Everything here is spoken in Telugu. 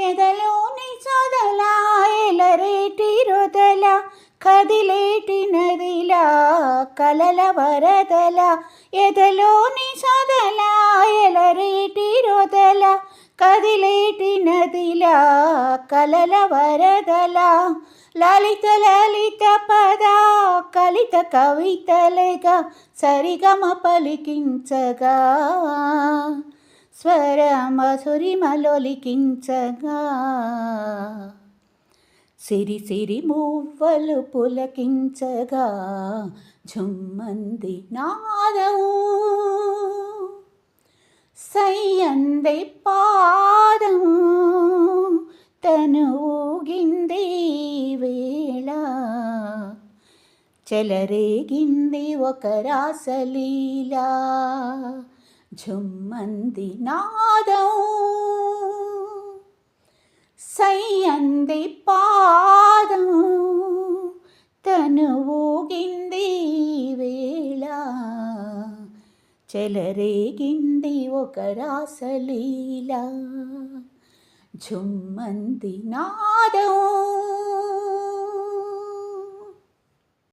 ఎదలోని సొదలా ఎలరేటి రొదల కదిలేటి నదిలా కలల వరదల ఎదలోని సొదలా ఎలరేటి రొదల కదిలేటి నదిలా కలల వరదల లలిత లలిత పద కలిత కవితలుగా సరిగమ పలికించగా స్వర మధురిమలొలికించగా సిరి సిరి మువ్వలు పులకించగా ఝుమ్మంది నాదము సయ్యంది పాదము తను ఊగింది వేళ చెలరేగింది ఒక రాసలీలా ఝుమ్మంది నాదం సయ్యంది పాదం తను ఊగింది వేళ చెలరేగింది ఒక రాసలీలా ఝుమ్మంది నాదం